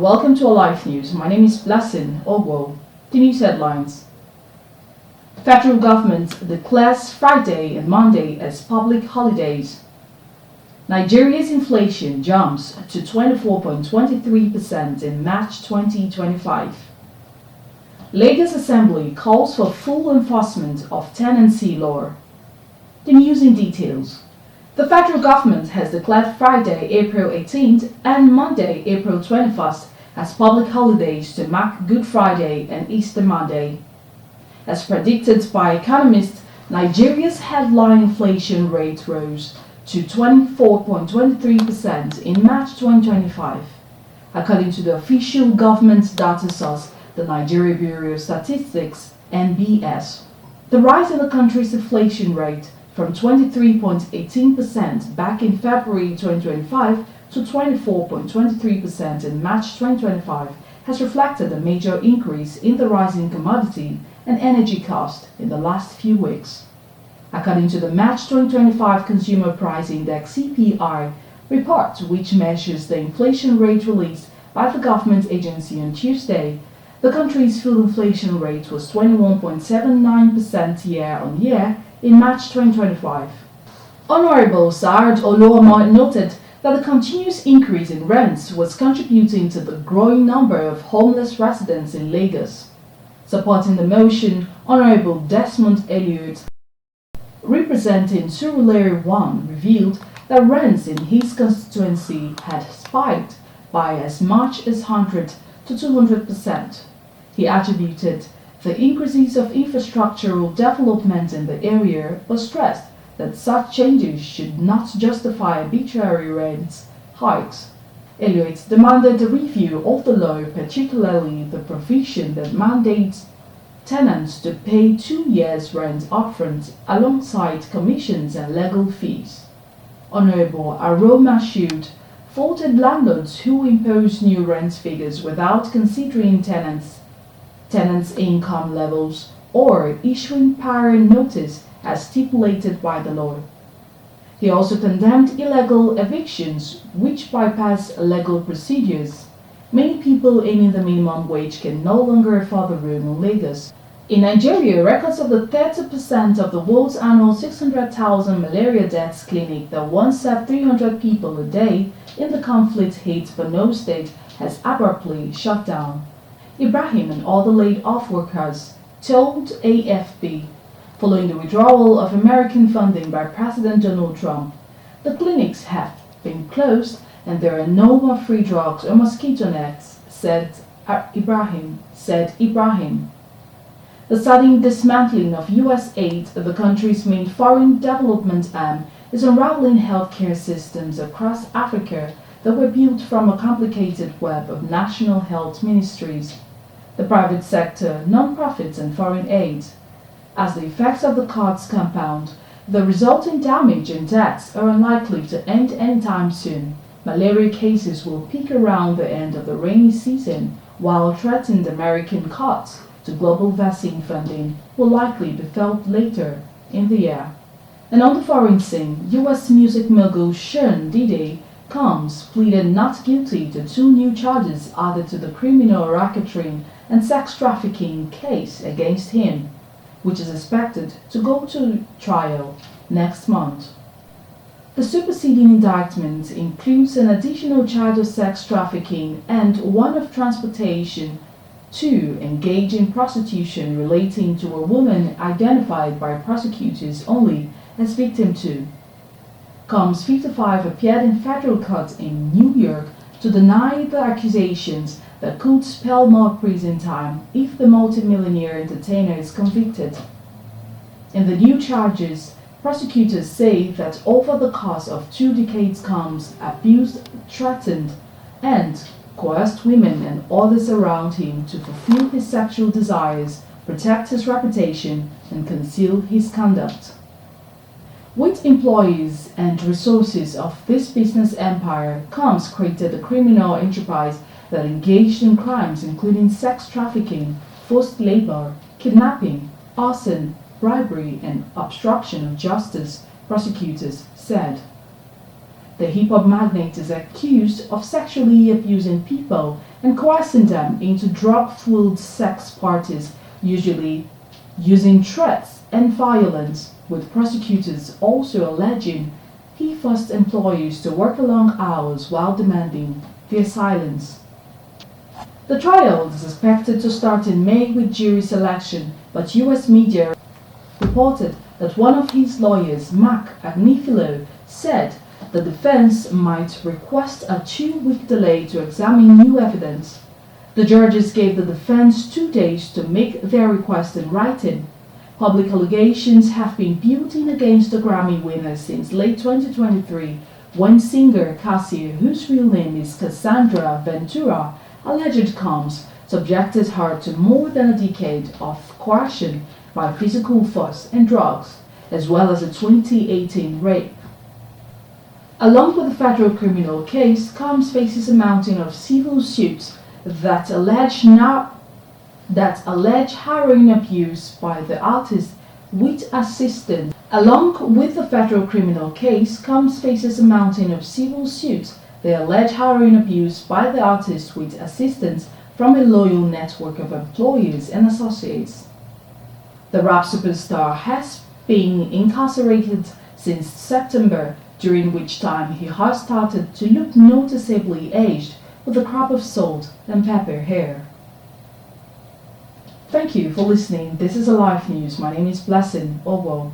welcome to our live news. My name is Blessing Ogwo. The news headlines. Federal government declares Friday and Monday as public holidays. Nigeria's inflation jumps to 24.23% in March 2025. Lagos Assembly calls for full enforcement of tenancy law. The news in details. The federal government has declared Friday, April 18th and Monday, April 21st as public holidays to mark Good Friday and Easter Monday. As predicted by economists, Nigeria's headline inflation rate rose to 24.23% in March 2025, according to the official government data source, the Nigeria Bureau of Statistics (NBS). The rise in the country's inflation rate from 23.18% back in February 2025 to 24.23% in March 2025 has reflected a major increase in the rising commodity and energy cost in the last few weeks. According to the March 2025 Consumer Price Index (CPI) report, which measures the inflation rate released by the government agency on Tuesday, the country's full inflation rate was 21.79% year-on-year in March 2025. Honorable Saad Oluomo noted that the continuous increase in rents was contributing to the growing number of homeless residents in Lagos. Supporting the motion, Honorable Desmond Elliott, representing Surulere 1, revealed that rents in his constituency had spiked by as much as 100 to 200%. He attributed the increases of infrastructural development in the area, but stressed that such changes should not justify arbitrary rent hikes. Elliott demanded a review of the law, particularly the provision that mandates tenants to pay 2 years' rent upfront alongside commissions and legal fees. Honorable Aro Mashood faulted landlords who impose new rent figures without considering tenants' income levels or issuing prior notice as stipulated by the law. He also condemned illegal evictions which bypass legal procedures. Many people earning the minimum wage can no longer afford the room in Lagos. In Nigeria, records of the 30% of the world's annual 600,000 malaria deaths clinic that once served 300 people a day in the conflict-hit Borno state has abruptly shut down. Ibrahim and all the laid-off workers told AFP, following the withdrawal of American funding by President Donald Trump, the clinics have been closed and there are no more free drugs or mosquito nets, said Ibrahim. The sudden dismantling of U.S. aid, the country's main foreign development arm, is unraveling healthcare systems across Africa that were built from a complicated web of national health ministries, the private sector, non-profits and foreign aid. As the effects of the cuts compound, the resulting damage and deaths are unlikely to end anytime soon. Malaria cases will peak around the end of the rainy season, while threatened American cuts to global vaccine funding will likely be felt later in the year. And on the foreign scene, U.S. music mogul Sean Diddy Combs pleaded not guilty to 2 new charges added to the criminal racketeering and sex trafficking case against him, which is expected to go to trial next month. The superseding indictment includes an additional charge of sex trafficking and one of transportation to engage in prostitution relating to a woman identified by prosecutors only as victim 2. Combs, 55, appeared in federal court in New York to deny the accusations that could spell more prison time if the multimillionaire entertainer is convicted. In the new charges, prosecutors say that over the course of 2 decades, Combs abused, threatened, and coerced women and others around him to fulfill his sexual desires, protect his reputation, and conceal his conduct. With employees and resources of this business empire, Combs created a criminal enterprise that engaged in crimes including sex trafficking, forced labor, kidnapping, arson, bribery, and obstruction of justice, prosecutors said. The hip-hop magnate is accused of sexually abusing people and coercing them into drug-fueled sex parties, usually using threats and violence, with prosecutors also alleging he forced employees to work long hours while demanding their silence. The trial is expected to start in May with jury selection, but U.S. media reported that one of his lawyers, Mark Agnifilo, said the defense might request a 2-week delay to examine new evidence. The judges gave the defense 2 days to make their request in writing. Public allegations have been building against the Grammy winner since late 2023, when singer Cassie, whose real name is Cassandra Ventura, alleged Combs subjected her to more than a decade of coercion by physical force and drugs, as well as a 2018 rape. Along with the federal criminal case, Combs faces a mountain of civil suits that allege harrowing abuse by the artist with assistance. Along with the federal criminal case, Combs faces a mountain of civil suits that allege harrowing abuse by the artist with assistance from a loyal network of employees and associates. The rap superstar has been incarcerated since September, during which time he has started to look noticeably aged with a crop of salt and pepper hair. Thank you for listening. This is Alive News. My name is Blessing Ogwo.